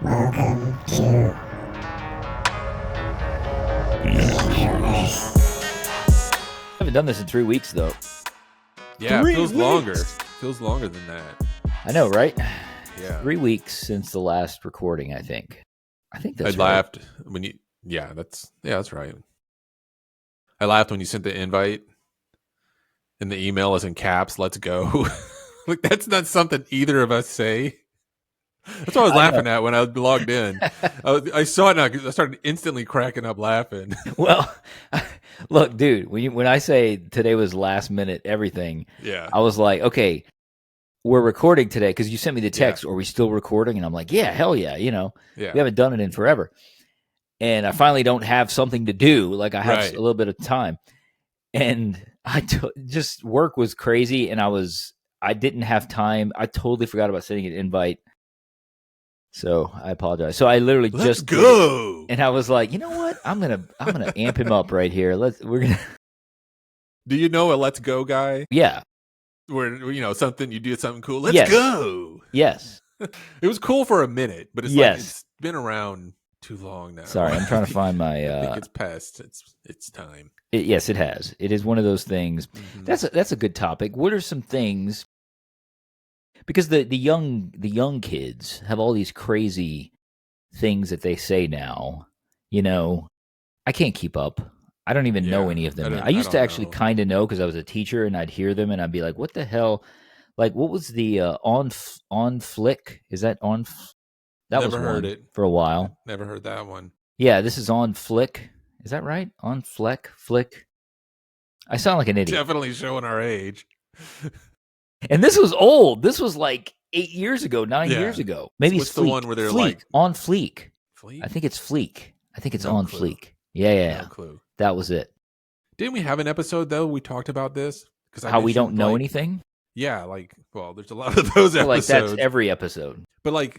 Welcome to I haven't done this in 3 weeks, though. Yeah, 3 it feels weeks. longer. Feels longer than that. I know, right? Yeah. 3 weeks since the last recording, I think. I think that's I right. laughed when you. Yeah, that's right. I laughed when you sent the invite, and the email is in caps. Let's go. Like that's not something either of us say. That's what I was laughing at when I logged in. I saw it and I started instantly cracking up laughing. Well, look, dude, when I say today was last minute everything, Yeah. I was like, okay, we're recording today because you sent me the text, are we still recording? And I'm like, yeah, hell yeah, Yeah. we haven't done it in forever. And I finally don't have something to do. Like I have a little bit of time. And just work was crazy, and I didn't have time. I totally forgot about sending an invite. So I apologize. So I literally Let's just go. did it, and I was like, you know what? I'm gonna amp him up right here. We're gonna. Do you know a let's go guy? Yeah. Where something you do something cool. Let's go. Yes. It was cool for a minute, but it's been around too long now. Sorry, I'm trying to find my. I think it's past. It's time. Yes, it has. It is one of those things. Mm-hmm. That's a good topic. What are some things? Because the young kids have all these crazy things that they say now. I can't keep up. I don't even know any of them. I used to actually kind of know because I was a teacher, and I'd hear them, and I'd be like, "What the hell?" Like, what was the on flick? Is that on? That Never was heard one it for a while. Never heard that one. Yeah, this is on flick. Is that right? On flick. I sound like an idiot. Definitely showing our age. And this was old. This was like 8 years ago, 9 years ago. Maybe What's it's the one where they're like on fleek. Fleek? I think it's fleek. I think it's No on clue. fleek. Yeah. No clue. That was it. Didn't we have an episode though? We talked about this How we don't know anything. Yeah, there's a lot of those episodes. Like that's every episode. But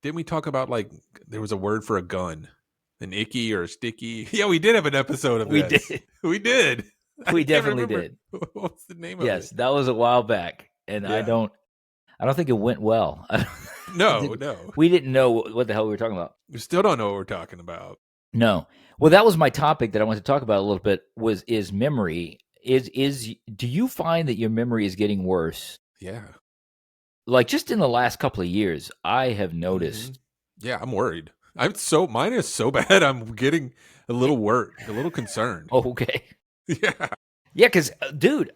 didn't we talk about there was a word for a gun, an icky or a sticky? Yeah, we did have an episode of this. We did. We definitely did. What's the name of it? Yes, that was a while back, and I don't think it went well. No. We didn't know what the hell we were talking about. We still don't know what we're talking about. No. Well, that was my topic that I wanted to talk about a little bit. Is memory? Do you find that your memory is getting worse? Yeah. Like just in the last couple of years, I have noticed. Mm-hmm. Yeah, I'm worried. Mine is so bad. I'm getting a little worried, a little concerned. Oh, okay. Yeah. Yeah, because, dude,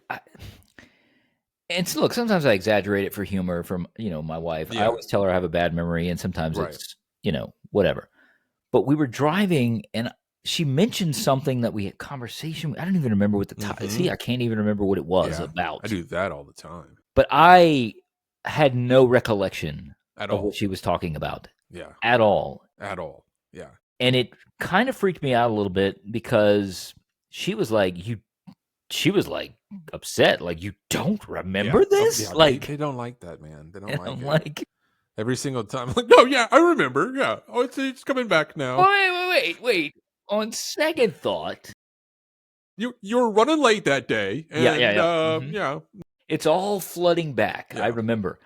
look, sometimes I exaggerate it for humor from, my wife. Yeah. I always tell her I have a bad memory, and sometimes it's, whatever. But we were driving, and she mentioned something that we had conversation. I don't even remember what the topic. See, I can't even remember what it was about. I do that all the time. But I had no recollection At of all. what she was talking about. Yeah. At all. At all. Yeah. And it kind of freaked me out a little bit because she was like, upset. Like, you don't remember this? Yeah, like, they don't like that, man. They don't like I'm it. like, every single time. I'm like, no, yeah, I remember. Yeah. Oh, it's coming back now. wait. On second thought, You were running late that day. And, yeah. It's all flooding back. Yeah. I remember.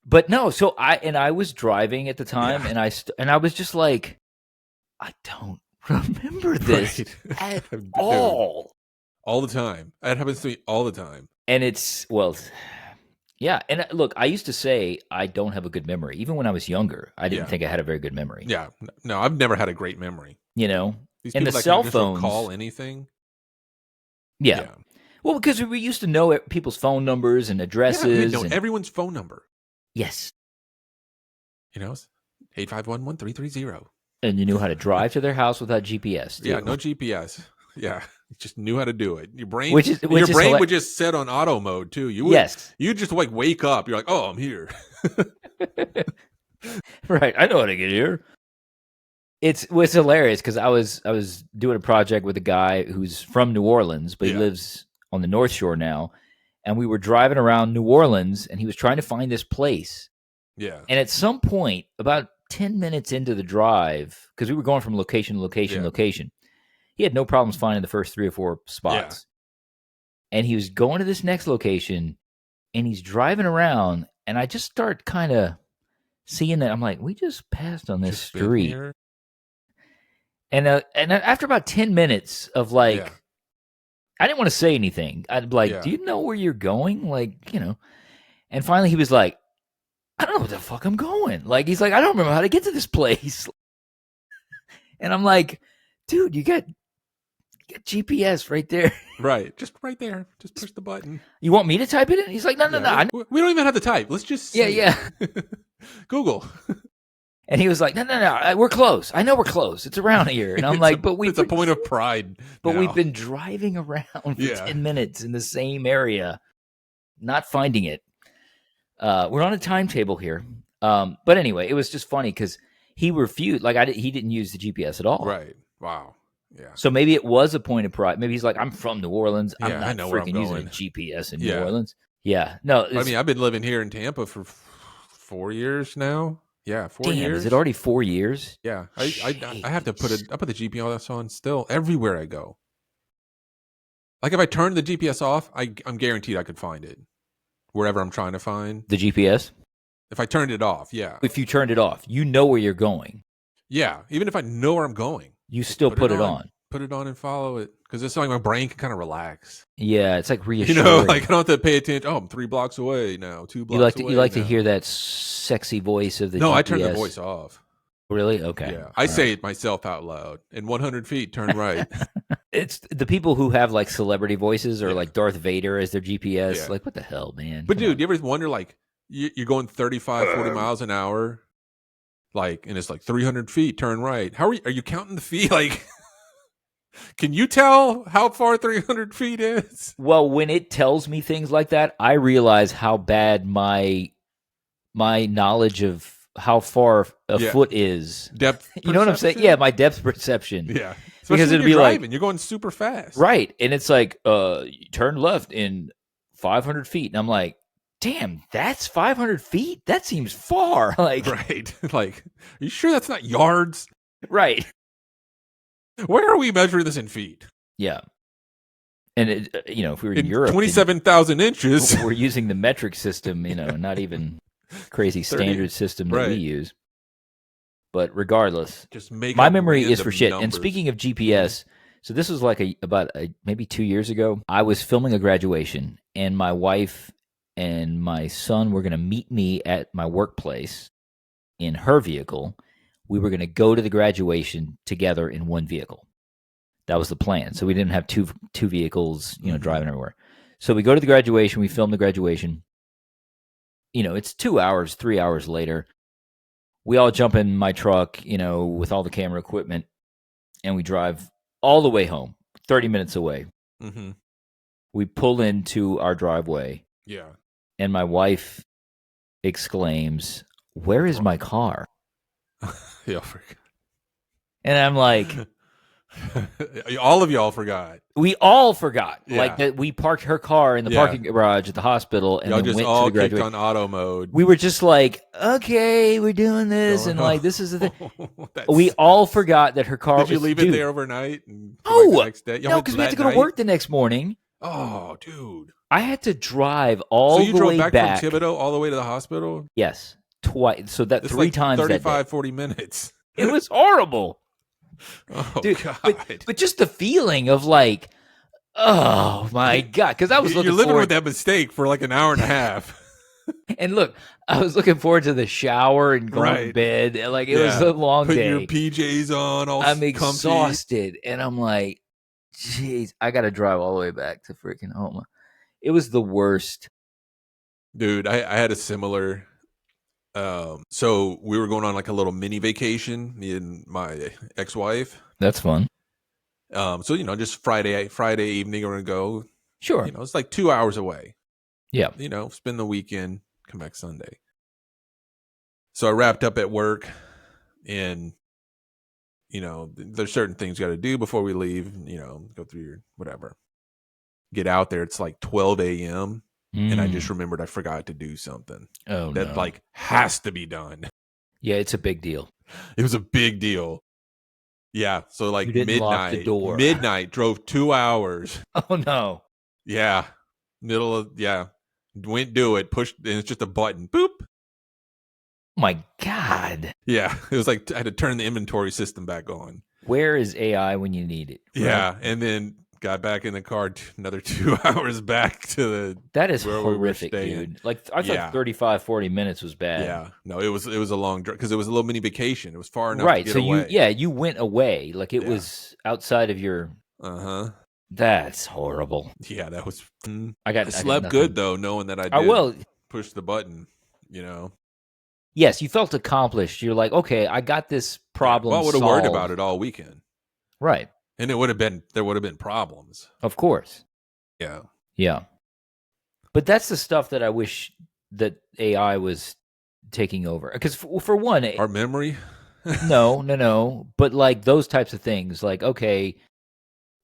But no, so I was driving at the time, and I was just like, I don't remember this at all. All the time. That happens to me all the time. And yeah. And look, I used to say I don't have a good memory. Even when I was younger, I didn't think I had a very good memory. Yeah. No, I've never had a great memory. And These people the that cell can just phones recall anything. Yeah. Well, because we used to know people's phone numbers and addresses. Yeah, everyone's phone number. Yes. 851-1330. And you knew how to drive to their house without GPS. Too. Yeah, no GPS. Yeah, you just knew how to do it. Your brain, would just set on auto mode too. You just wake up. You're like, oh, I'm here. Right, I know how to get here. It's hilarious because I was doing a project with a guy who's from New Orleans, but he lives on the North Shore now, and we were driving around New Orleans, and he was trying to find this place. Yeah, and at some point, about 10 minutes into the drive, because we were going from location to location, he had no problems finding the first 3 or 4 spots. Yeah. And he was going to this next location, and he's driving around, and I just start kind of seeing that, I'm like, we just passed on this Just been street. here. And after about 10 minutes of like, Yeah. I didn't want to say anything. I'd be like, Yeah. do you know where you're going? Like, and finally he was like, I don't know where the fuck I'm going. Like, he's like, I don't remember how to get to this place. And I'm like, dude, you got GPS right there. Right. Just right there. Just push the button. You want me to type it in? He's like, no. We don't even have to type. Let's just Yeah. Google. And he was like, no, we're close. I know we're close. It's around here. And I'm like, it's a point of pride. But now. we've been driving around for 10 minutes in the same area, not finding it. We're on a timetable here. But anyway, it was just funny because he refused. Like, he didn't use the GPS at all. Right. Wow. Yeah. So maybe it was a point of pride. Maybe he's like, I'm from New Orleans. I'm not I know where I'm freaking using going. a GPS in New Orleans. Yeah. No. I mean, I've been living here in Tampa for 4 years now. Yeah, 4 years. Is it already 4 years? Yeah. I have to put the GPS on still everywhere I go. Like if I turn the GPS off, I'm guaranteed I could find it wherever I'm trying to find the GPS. If I turned it off, yeah. If you turned it off, you know where you're going. Yeah, even if I know where I'm going, you still put it on. Put it on and follow it because it's like my brain can kind of relax. Yeah, it's like reassuring. Like I don't have to pay attention. Oh, I'm 3 blocks away now. 2 blocks away. You like to hear that sexy voice of the GPS. No, I turn the voice off. Really? Okay. Yeah, I say it myself out loud. In 100 feet, turn right. It's the people who have like celebrity voices or like Darth Vader as their GPS. Yeah. Like, what the hell, man? But dude, you ever wonder like you're going 35, 40 miles an hour, like, and it's like 300 feet, turn right. How are you counting the feet? Like, can you tell how far 300 feet is? Well, when it tells me things like that, I realize how bad my knowledge of how far a foot is. Depth perception? You know what I'm saying? Yeah, my depth perception. Yeah. Especially because it'd be driving, like you're going super fast. Right. And it's like, turn left in 500 feet. And I'm like, damn, that's 500 feet? That seems far. Like, right. Like, are you sure that's not yards? Right. Where are we measuring this in feet? Yeah. And, if we were in Europe. 27,000 inches. We're using the metric system, not even crazy standard system that we use. But regardless, just make my memory is for shit. Numbers. And speaking of GPS, so this was like about maybe 2 years ago. I was filming a graduation, and my wife and my son were going to meet me at my workplace in her vehicle. We were going to go to the graduation together in one vehicle. That was the plan. So we didn't have two vehicles, driving everywhere. So we go to the graduation. We film the graduation. It's 2 hours, 3 hours later. We all jump in my truck, with all the camera equipment, and we drive all the way home, 30 minutes away. Mm-hmm. We pull into our driveway. Yeah. And my wife exclaims, "Where is my car?" Yeah, I forgot. And I'm like, all of y'all forgot. We all forgot. Yeah. Like that we parked her car in the parking garage at the hospital and y'all then just went all to the graduation. kicked on auto mode. We were just like, okay, we're doing this, and like this is the thing. We all forgot that her car. Did you leave it there overnight? And the next day? No, because we had to go to work the next morning. Oh, dude! I had to drive all the way back. So you drove back from Thibodeau all the way to the hospital? Yes, twice. So that's 3 times 35, 40 minutes. It was horrible. Oh, dude, God. But just the feeling of like, oh my God, because I was looking You're living with that mistake for like an hour and a half. And look, I was looking forward to the shower and going to bed. Like it was a long Putting day. Your PJs on, all I'm comfy. exhausted, and I'm like, jeez, I got to drive all the way back to freaking home. It was the worst. Dude, I had a similar. So we were going on like a little mini vacation, me and my ex-wife. That's fun. So just Friday evening we're gonna go. Sure. It's like 2 hours away. Yeah. Spend the weekend, come back Sunday. So I wrapped up at work, and there's certain things you got to do before we leave. Go through your whatever. Get out there. It's like 12 a.m. And I just remembered I forgot to do something. Oh, that like has to be done. Yeah, it's a big deal. It was a big deal. Yeah, so like midnight. Lock the door. Midnight, drove 2 hours. Oh no. Yeah, went do it. Pushed, and it's just a button. Boop. My God. Yeah, it was like I had to turn the inventory system back on. Where is AI when you need it? Right? Yeah, and then got back in the car another 2 hours back to the That is where we were horrific, staying. dude. Like, I thought Yeah, 35, 40 minutes was bad. yeah. No, it was a long drive because it was a little mini vacation. It was far enough to Right. get So away. you went away. Like, it Yeah. was outside of your. Uh-huh. That's horrible. Yeah, that was. I slept got good nothing. though, knowing that I Oh, did well, push the button. You know. yes, you felt accomplished. You're like, okay, I got this Yeah. problem Well, I would have worried solved. about it all weekend, Right. and there would have been problems. Of course. Yeah. Yeah. But that's the stuff that I wish that AI was taking over. Because for one, Our memory. no. But like those types of things, like, okay,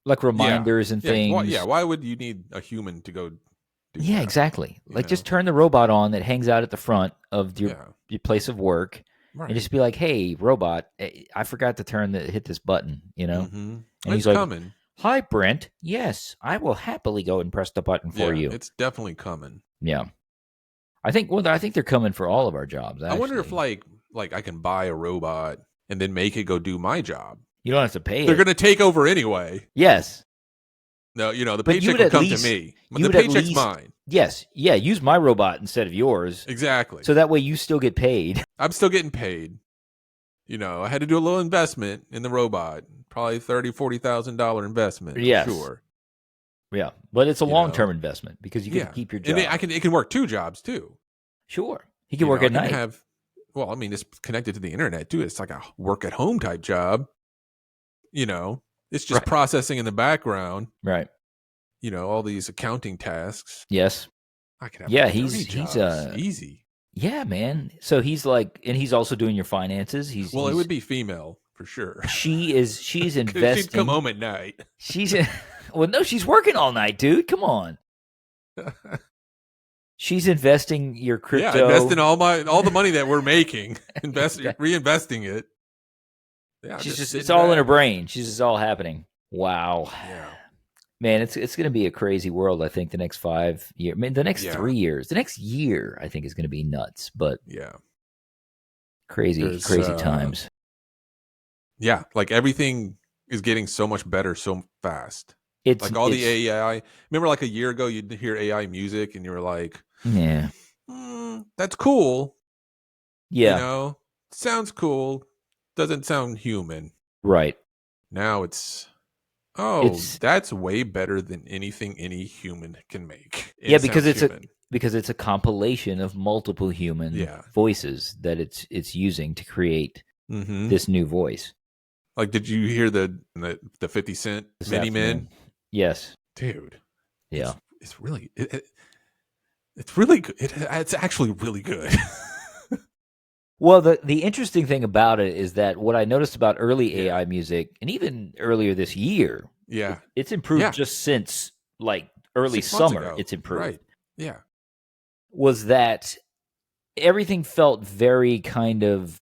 like Yeah. reminders and Yeah. things. Why would you need a human to go do Yeah, that? exactly. You Like, know? just turn the robot on that hangs out at the front of your Yeah. place of work, Right. and just be like, "Hey, robot, I forgot to hit this button," Mm-hmm. And It's he's like, coming. "Hi, Brent. Yes, I will happily go and press the button for Yeah, you." it's definitely coming. Yeah, I think. Well, I think they're coming for all of our jobs. I wonder if Actually, like I can buy a robot and then make it go do my job. you don't have to pay They're it. going to take over anyway. Yes, No, the but you paycheck would will at come least to me. you The would at paycheck's least mine. yes, yeah. Use my robot instead of yours, Exactly. so that way you still get paid. I'm still getting paid. I had to do a little investment in the robot, probably $30,000-$40,000 investment for Yes. sure. Yeah, but it's a You long know? term investment because you get to keep your job. And it can work 2 jobs too. Sure, he can work at night. It's connected to the internet too. It's like a work at home type job. It's just Right. processing in the background. Right. All these accounting tasks. Yes. I can have Yeah, like 30 he's jobs. Easy. Yeah, man. So he's like, and he's also doing your finances. It He's would be female for sure. she's 'Cause investing. she'd come home at night. Well, no, she's working all night, dude. Come on. She's investing your crypto. Yeah, investing all the money that we're making, reinvesting it. Yeah, it's all in her brain. She's just all happening. Wow. Yeah. Man, it's going to be a crazy world. I think the next 5 years. I mean, the next 3 years. The next year, I think, is going to be nuts. But yeah, crazy times. Yeah, like everything is getting so much better so fast. It's like all the AI. Remember, like a year ago, you'd hear AI music, and you were like, "Yeah, that's cool. Yeah, sounds cool. Doesn't sound human." Right. Now it's that's way better than anything any human can make. Yeah, because it's a compilation of multiple human voices that it's using to create this new voice. Like, did you hear the 50 Cent Mini Men? Yes, dude. Yeah, it's really it's really good. It's actually really good. Well, the interesting thing about it is that what I noticed about early AI music, and even earlier this year, it's improved just since like early summer. It's improved, right? Yeah, was that everything felt very kind of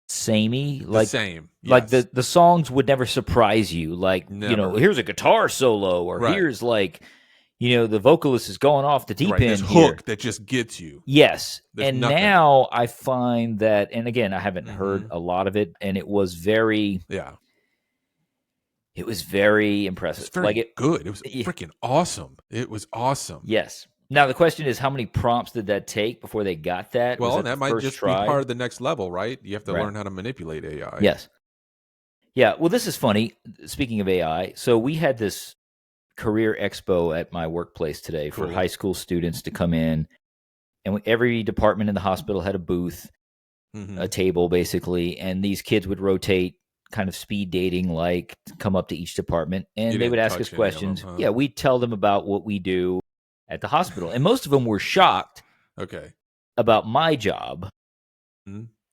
samey, like same. Like the songs would never surprise you. Like here's a guitar solo, or here's like the vocalist is going off the deep end this here. hook that just gets you. Yes. There's and nothing. Now I find that, and again, I haven't heard a lot of it, and it was very it was very impressive. It's very good. It was freaking awesome. It was awesome. Yes. Now the question is, how many prompts did that take before they got that? Well, that might just be part of the next level, right? You have to learn how to manipulate AI. Yes. Yeah. Well, this is funny. Speaking of AI, so we had this career expo at my workplace today for high school students to come in, and every department in the hospital had a booth, a table basically, and these kids would rotate, kind of speed dating, like come up to each department, and they would ask us questions. Yeah, we'd tell them about what we do at the hospital, and most of them were shocked about my job.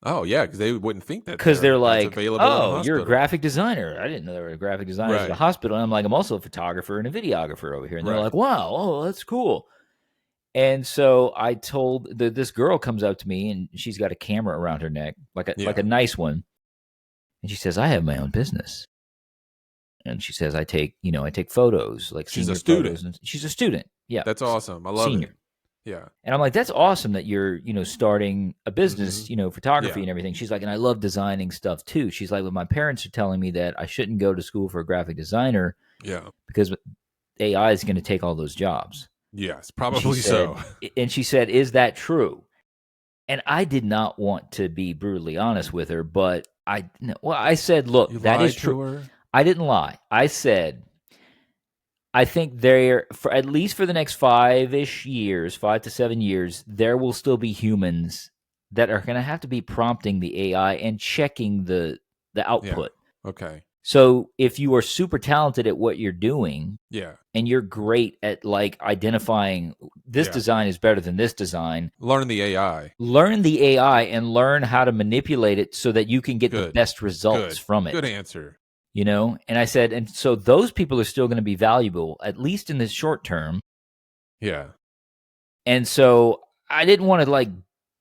Oh yeah, because they wouldn't think that, because they're like, "Oh, you're a graphic designer. I didn't know there were graphic designers at the hospital." And I'm like, "I'm also a photographer and a videographer over here." And they're like, "Wow, oh, that's cool." And so I told this girl comes up to me, and she's got a camera around her neck, like a nice one, and she says, "I have my own business." And she says, I take photos, like she's a student. student. She's a student. Yeah, that's awesome. I love it. Yeah. And I'm like, that's awesome that you're, starting a Hmm. business, photography Yeah. and everything. She's like, and I love designing stuff too. She's like, well, my parents are telling me that I shouldn't go to school for a graphic designer Yeah. because AI is going to take all those jobs. Yes, And she probably said, so. is that true? And I did not want to be brutally honest with her, but I said, You look, that is lied true. to her? I didn't lie. I said, I think there, for at least for the next 5-ish years, 5 to 7 years, there will still be humans that are going to have to be prompting the AI and checking the Yeah. output. Okay. So if you are super talented at what you're doing Yeah. and you're great at like identifying this Yeah. design is better than this design, Learn the AI. learn the AI and learn how to manipulate it so that you can get the Good. best results Good. from Good it. answer. And I said, and so those people are still going to be valuable, at least in the short term. Yeah. And so I didn't want to like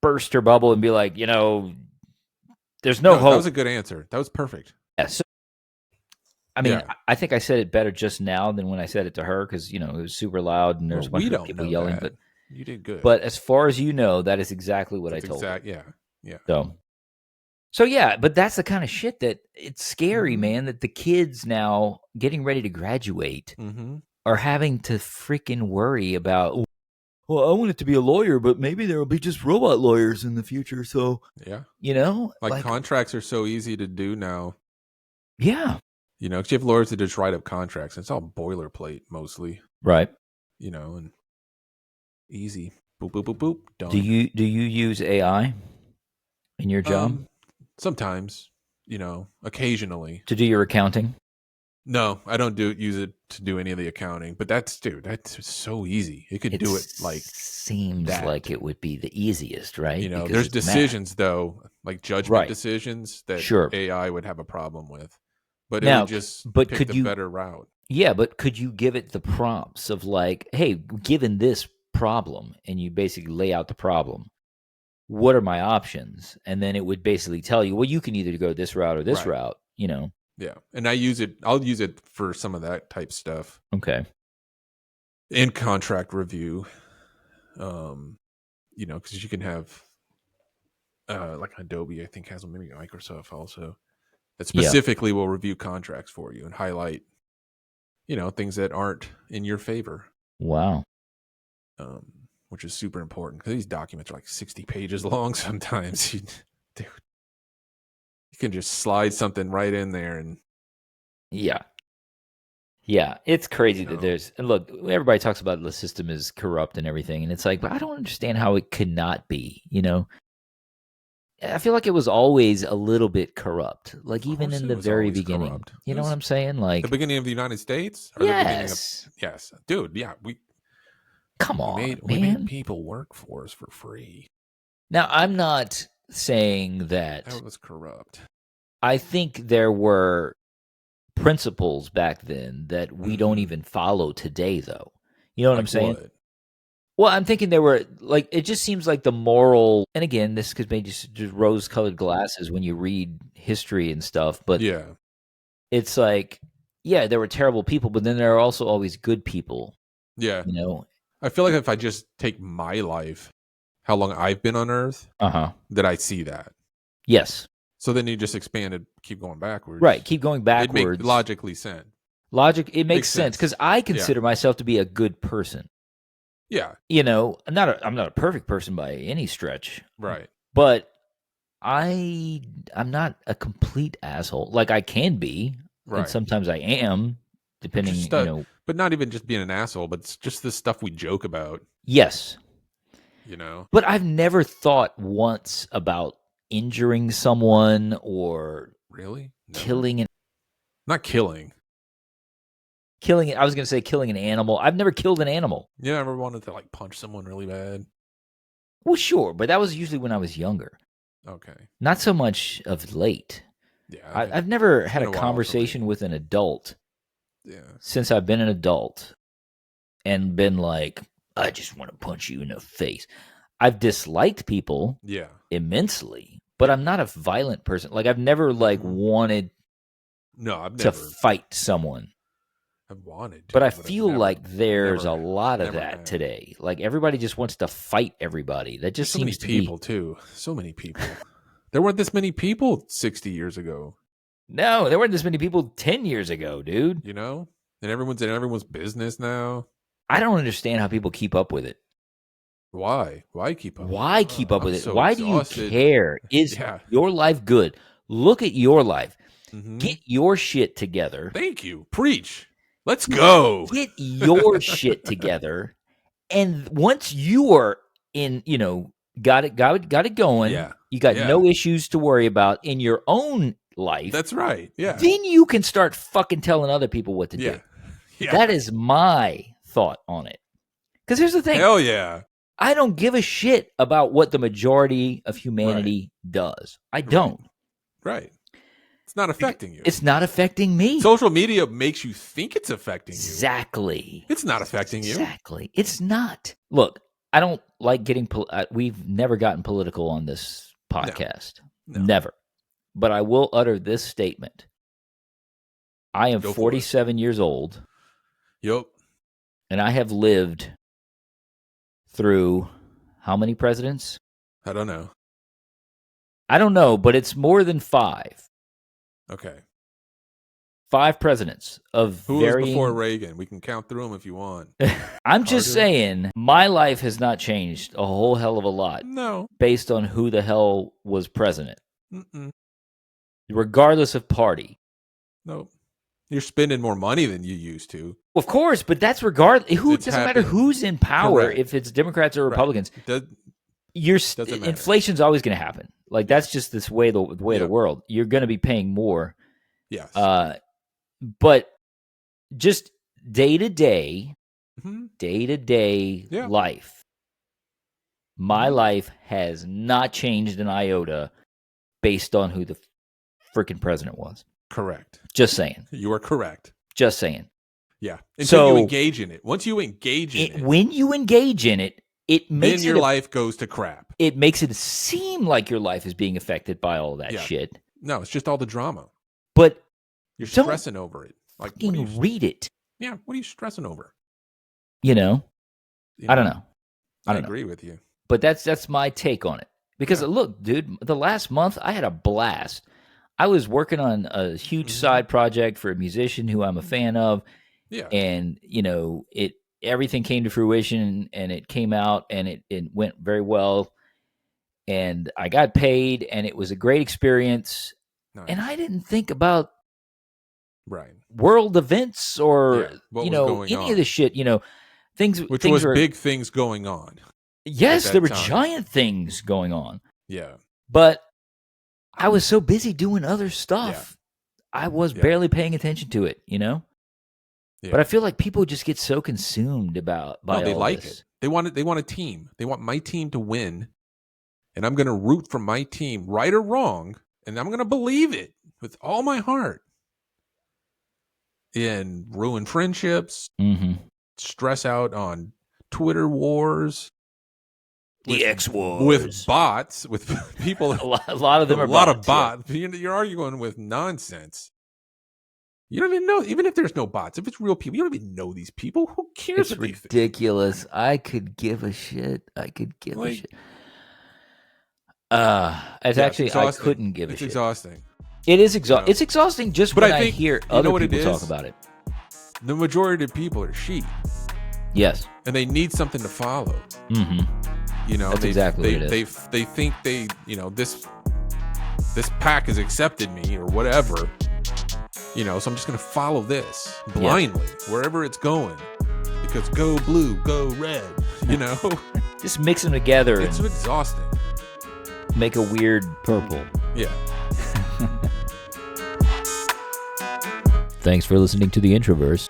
burst her bubble and be like, there's no No, that was hope. a good answer. That was perfect. Yeah, so, I mean, Yeah. I think I said it better just now than when I said it to her because, it was super loud and there's Well, a bunch we of don't people know yelling. that. You did good. But as far as you know, that is exactly what I That's told her. exact. Yeah. Yeah. So yeah, but that's the kind of shit that it's scary, Mm-hmm. man, that the kids now getting ready to graduate Mm-hmm. are having to freaking worry about, well, I want it to be a lawyer, but maybe there will be just robot lawyers in the future. So, Yeah. Like like, contracts are so easy to do now. yeah, Because you have lawyers that just write up contracts. It's all boilerplate mostly. right. And easy. Boop boop boop boop. Do Done. you use AI in your job Um, Sometimes, occasionally. to do your accounting? No, I don't use it to do any of the accounting. But that's so easy. It could It do it like seems like that. it would be the easiest, right? Because There's it's math. decisions though, like judgment Right. decisions that Sure. AI would have a problem with, but it would Now, just but pick could the you better route. yeah, but could you give it the prompts of like, hey, given this problem, and you basically lay out the problem, what are my options? And then it would basically tell you, well, you can either go this route or this Right. route. Yeah. And I'll use it for some of that type stuff Okay. in contract review. Because you can have like Adobe, I think has them, maybe Microsoft also, that Yeah. specifically will review contracts for you and highlight, things that aren't in your favor. Wow. Which is super important because these documents are like 60 pages long sometimes. Dude, you can just slide something right in there and Yeah. Yeah. It's crazy that and look, everybody talks about the system is corrupt and everything. And it's like, but I don't understand how it could not be. I feel like it was always a little bit corrupt, like of even course in it the was very always beginning. corrupt. You It know what was I'm saying? the Like, beginning of the United States or the beginning of yes. yes, dude. Yeah, we Come we on, made we made man. people work for us for free. Now, I'm not saying that That was corrupt. I think there were principles back then that we don't Mm-hmm. even follow today, though. You know what I'm Like saying? what? Well, I'm thinking there were like it just seems like the moral, and again, this could be just rose-colored glasses when you read history and stuff, but Yeah, it's like, yeah, there were terrible people, but then there are also always good people, yeah. you know? I feel like if I just take my life, how long I've been on Earth, Uh-huh. that I see that. Yes. So then you just expand it, keep going Right. backwards. Keep going It make backwards. logically sense. Logic, it makes Makes sense sense. because I Yeah, consider myself to be a good person. yeah, I'm not a perfect person by any stretch, right, but I'm not a complete asshole. Like I can be, and right. sometimes I am, But just depending. stuff, but not even just being an asshole, but it's just the stuff we joke about. Yes, You know, but I've never thought once about injuring someone or really, never. killing an Not killing. killing. I was going to say killing an animal. I've never killed an animal. You ever wanted to like punch someone really bad? Well, sure, but that was usually when I was younger. Okay, Not so much of late. yeah, I've never it's had been a a while for conversation me. with an adult Yeah, since I've been an adult and been like, I just want to punch you in the face. I've disliked people yeah, immensely, but yeah. I'm not a violent person. Like I've never like Hmm. wanted No, I've to never. fight someone. I've wanted to, But I I've feel never, like there's a never, lot of never that have. today. Like everybody just wants to fight everybody. That There's just so many seems to people be. too. So many people. There weren't this many people 60 years ago. No, there weren't this many people 10 years ago, dude. You know, and everyone's in everyone's business now. I don't understand how people keep up with it. Why? Why keep up with Why keep it? up I'm with it? so Why do you exhausted. care? Is Yeah. your life good? Look at your life. Mm-hmm. Get your shit together. Thank you. Preach. Let's go. Get your shit together. And once you are in, got it going, Yeah. you got Yeah. no issues to worry about in your own life. That's right. Yeah. Then you can start fucking telling other people what to Yeah. do. Yeah. That is my thought on it. Because here's the thing. Hell yeah. I don't give a shit about what the majority of humanity does. I don't. Right. It's not affecting you. It's not affecting me. Social media makes you think it's affecting you. Exactly. It's not affecting you. Exactly. It's not. Look, I don't like getting. We've never gotten political on this podcast. No. Never. But I will utter this statement. I am 47 years old. Yep. And I have lived through how many presidents? I don't know. I don't know, but it's more than 5. Okay. 5 presidents of Who varying... was before Reagan? We can count through them if you want. I'm just saying, my life has not changed a whole hell of a lot. No. Based on who the hell was president. Mm-mm. Regardless of party. Nope. You're spending more money than you used to. Of course, but that's regardless. It doesn't matter who's in power, Correct. if it's Democrats or Republicans. Right. Inflation's always going to happen. Like that's just this way the way of the world. You're going to be paying more. Yes. But just day to day Yeah. life. My life has not changed an iota based on who the freaking president was. Correct. Just saying. You are correct. Just saying. Yeah. Until you engage in it. Once you engage in it. When you engage in it, it makes then your life goes to crap. It makes it seem like your life is being affected by all that shit. No, it's just all the drama. But you're stressing over it. Like, read it. Yeah, what are you stressing over? I don't know. I agree with you. But that's my take on it. Because look, dude, the last month I had a blast. I was working on a huge side project for a musician who I'm a fan of. Yeah. And, everything came to fruition and it came out and it went very well. And I got paid and it was a great experience. Nice. And I didn't think about world events or, any of the shit, things. Which things was big things going on. Yes, there were giant things going on. Yeah. But I was so busy doing other stuff. Yeah. I was barely paying attention to it, Yeah. But I feel like people just get so consumed by they all like this. it. They want a team. They want my team to win. And I'm going to root for my team, right or wrong, and I'm going to believe it with all my heart. And ruin friendships, stress out on Twitter wars, the X wars with bots, with people. a lot of them are a lot of bots. Yeah. You're arguing with nonsense. You don't even know, even if there's no bots, if it's real people, you don't even know these people. Who cares? It's ridiculous. I could give a shit. I couldn't give a shit. I couldn't give a shit. It's exhausting. It is exhausting. It's exhausting just when I hear other people talk about it. The majority of people are sheep. Yes. And they need something to follow. Mm-hmm. That's exactly what it is. They think this pack has accepted me or whatever. So I'm just going to follow this blindly wherever it's going because go blue, go red, Just mix them together. It's exhausting. Make a weird purple. Yeah. Thanks for listening to The Introverse.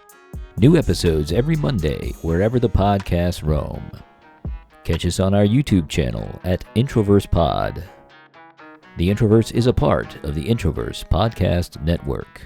New episodes every Monday wherever the podcasts roam. Catch us on our YouTube channel at Introverse Pod. The Introverse is a part of the Introverse Podcast Network.